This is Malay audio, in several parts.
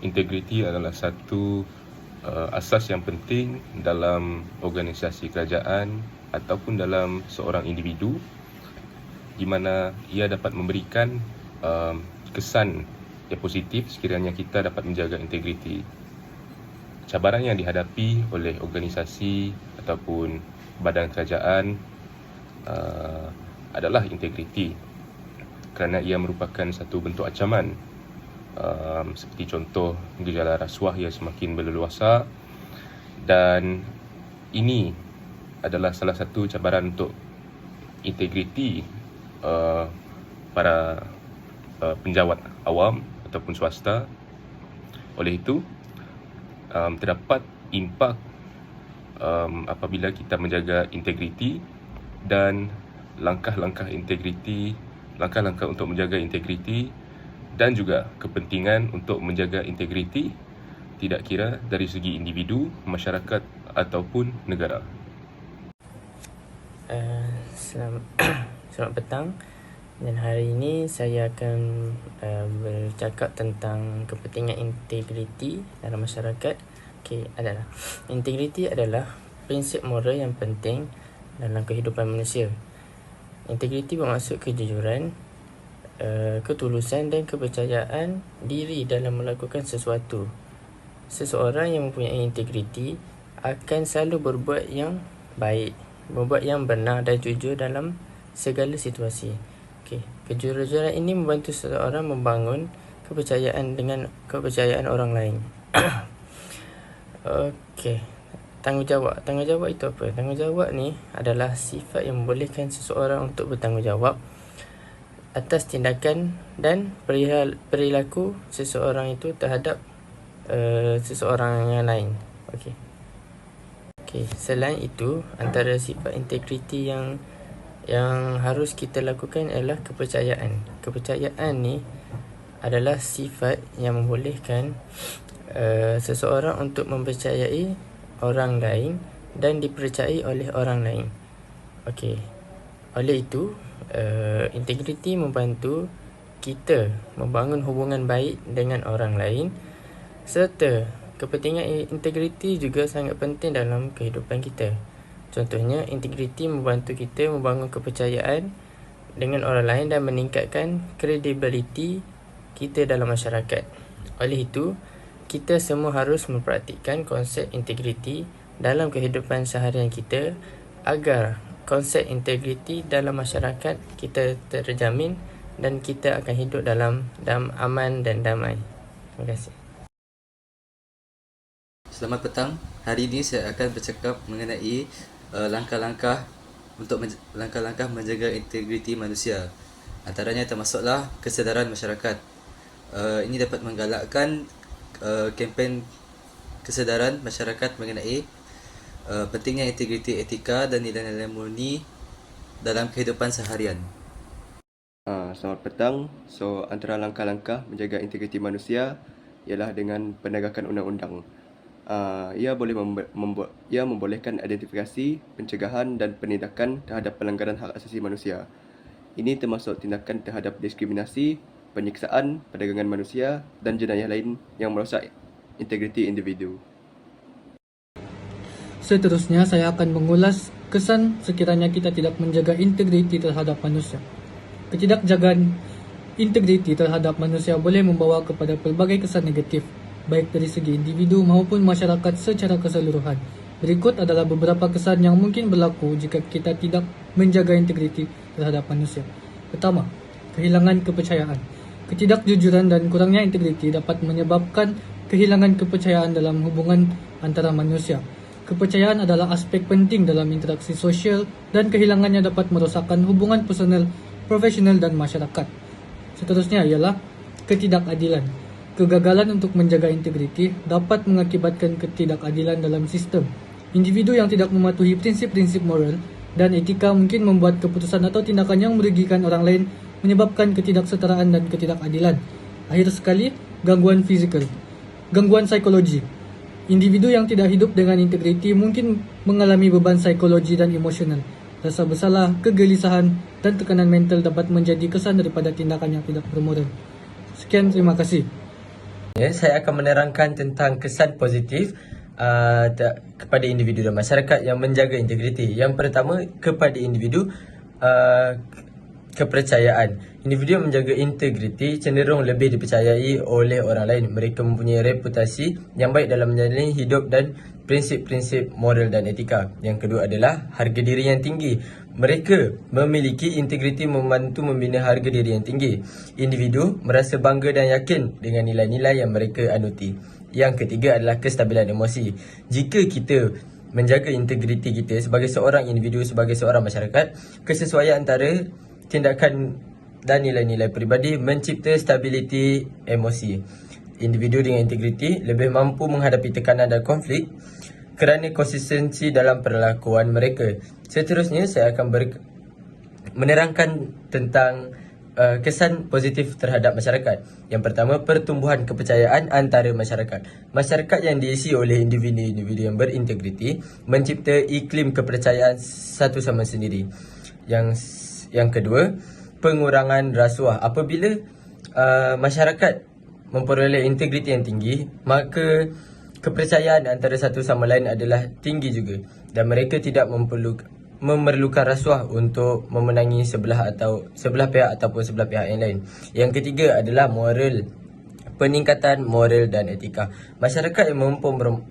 integriti adalah satu asas yang penting dalam organisasi kerajaan ataupun dalam seorang individu, di mana ia dapat memberikan kesan yang positif sekiranya kita dapat menjaga integriti. Cabaran yang dihadapi oleh organisasi ataupun badan kerajaan adalah integriti, kerana ia merupakan satu bentuk ancaman, seperti contoh gejala rasuah yang semakin berleluasa, dan ini adalah salah satu cabaran untuk integriti para penjawat awam ataupun swasta. Oleh itu, terdapat impak apabila kita menjaga integriti, dan langkah-langkah untuk menjaga integriti dan juga kepentingan untuk menjaga integriti tidak kira dari segi individu, masyarakat ataupun negara. Selamat petang, dan hari ini saya akan bercakap tentang kepentingan integriti dalam masyarakat. Integriti adalah prinsip moral yang penting dalam kehidupan manusia. Integriti bermaksud kejujuran, ketulusan dan kepercayaan diri dalam melakukan sesuatu. Seseorang yang mempunyai integriti akan selalu berbuat yang baik, berbuat yang benar dan jujur dalam segala situasi. Kejujuran ini membantu seseorang membangun kepercayaan dengan kepercayaan orang lain. Tanggungjawab itu apa? Tanggungjawab ni adalah sifat yang membolehkan seseorang untuk bertanggungjawab atas tindakan dan perilaku seseorang itu terhadap seseorang yang lain. Selain itu, antara sifat integriti yang harus kita lakukan adalah kepercayaan. Kepercayaan ni adalah sifat yang membolehkan seseorang untuk mempercayai orang lain dan dipercayai oleh orang lain. Oleh itu, integriti membantu kita membangun hubungan baik dengan orang lain, serta kepentingan integriti juga sangat penting dalam kehidupan kita. Contohnya, integriti membantu kita membangun kepercayaan dengan orang lain dan meningkatkan kredibiliti kita dalam masyarakat. Oleh itu, kita semua harus mempraktikkan konsep integriti dalam kehidupan seharian kita agar konsep integriti dalam masyarakat kita terjamin dan kita akan hidup dalam aman dan damai. Terima kasih. Selamat petang. Hari ini saya akan bercakap mengenai langkah-langkah menjaga integriti manusia. Antaranya termasuklah kesedaran masyarakat. Ini dapat menggalakkan kempen kesedaran masyarakat mengenai pentingnya integriti etika dan nilai-nilai murni dalam kehidupan seharian. Selamat petang. Antara langkah-langkah menjaga integriti manusia ialah dengan penegakan undang-undang. Ia membolehkan identifikasi, pencegahan dan penindakan terhadap pelanggaran hak asasi manusia. Ini termasuk tindakan terhadap diskriminasi, penyiksaan, perdagangan manusia dan jenayah lain yang merosak integriti individu. Seterusnya, saya akan mengulas kesan sekiranya kita tidak menjaga integriti terhadap manusia. Ketidakjagaan integriti terhadap manusia boleh membawa kepada pelbagai kesan negatif, baik dari segi individu maupun masyarakat secara keseluruhan. Berikut adalah beberapa kesan yang mungkin berlaku jika kita tidak menjaga integriti terhadap manusia. Pertama, kehilangan kepercayaan. Ketidakjujuran dan kurangnya integriti dapat menyebabkan kehilangan kepercayaan dalam hubungan antara manusia. Kepercayaan adalah aspek penting dalam interaksi sosial dan kehilangannya dapat merosakkan hubungan personal, profesional dan masyarakat. Seterusnya ialah ketidakadilan. Kegagalan untuk menjaga integriti dapat mengakibatkan ketidakadilan dalam sistem. Individu yang tidak mematuhi prinsip-prinsip moral dan etika mungkin membuat keputusan atau tindakan yang merugikan orang lain, menyebabkan ketidaksetaraan dan ketidakadilan. Akhir sekali, gangguan fizikal. Gangguan psikologi. Individu yang tidak hidup dengan integriti mungkin mengalami beban psikologi dan emosional. Rasa bersalah, kegelisahan dan tekanan mental dapat menjadi kesan daripada tindakan yang tidak bermoral. Sekian, terima kasih. Saya akan menerangkan tentang kesan positif kepada individu dan masyarakat yang menjaga integriti. Yang pertama, kepada individu, kepercayaan. Individu yang menjaga integriti cenderung lebih dipercayai oleh orang lain. Mereka mempunyai reputasi yang baik dalam menjalani hidup dan prinsip-prinsip moral dan etika. Yang kedua adalah harga diri yang tinggi. Mereka memiliki integriti membantu membina harga diri yang tinggi. Individu merasa bangga dan yakin dengan nilai-nilai yang mereka anuti. Yang ketiga adalah kestabilan emosi. Jika kita menjaga integriti kita sebagai seorang individu, sebagai seorang masyarakat, kesesuaian antara tindakan dan nilai-nilai peribadi mencipta stabiliti emosi. Individu dengan integriti lebih mampu menghadapi tekanan dan konflik kerana konsistensi dalam perlakuan mereka. Seterusnya, saya akan menerangkan tentang kesan positif terhadap masyarakat. Yang pertama, pertumbuhan kepercayaan antara masyarakat. Masyarakat yang diisi oleh individu-individu yang berintegriti mencipta iklim kepercayaan satu sama sendiri. Yang kedua, pengurangan rasuah. Apabila masyarakat memperoleh integriti yang tinggi, maka kepercayaan antara satu sama lain adalah tinggi juga, dan mereka tidak memerlukan rasuah untuk memenangi sebelah pihak ataupun sebelah pihak yang lain. Yang ketiga adalah moral. Peningkatan moral dan etika. Masyarakat yang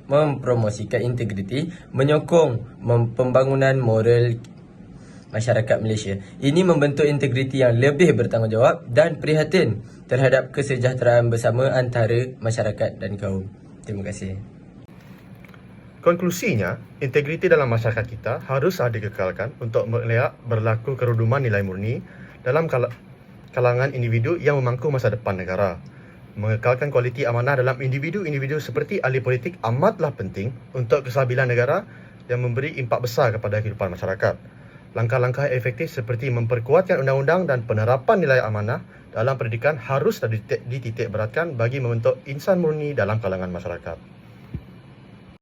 mempromosikan integriti menyokong pembangunan moral masyarakat Malaysia. Ini membentuk integriti yang lebih bertanggungjawab dan prihatin terhadap kesejahteraan bersama antara masyarakat dan kaum. Terima kasih. Konklusinya, integriti dalam masyarakat kita harus dikekalkan untuk melihat berlaku keruduman nilai murni dalam kalangan individu yang memangku masa depan negara. Mengekalkan kualiti amanah dalam individu-individu seperti ahli politik amatlah penting untuk kestabilan negara yang memberi impak besar kepada kehidupan masyarakat. Langkah-langkah efektif seperti memperkuatkan undang-undang dan penerapan nilai amanah dalam pendidikan harus dititik beratkan bagi membentuk insan murni dalam kalangan masyarakat.